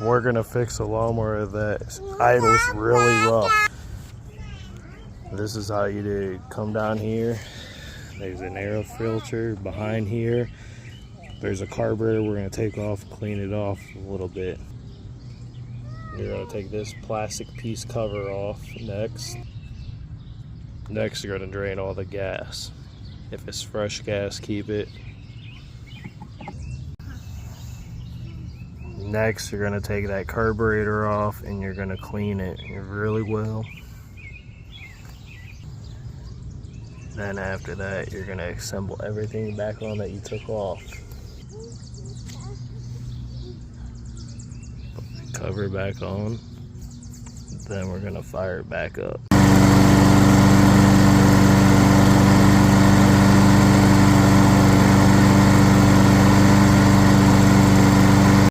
We're gonna fix a lawnmower that idles really rough. This is how you do it. Come down here. There's an air filter behind here. There's a carburetor we're gonna take off, clean it off a little bit. You're gonna take this plastic piece cover off next. Next, you're gonna drain all the gas. If it's fresh gas, keep it. Next, you're gonna take that carburetor off and you're gonna clean it really well. Then after that, you're gonna assemble everything back on that you took off. Put the cover back on. Then we're gonna fire it back up.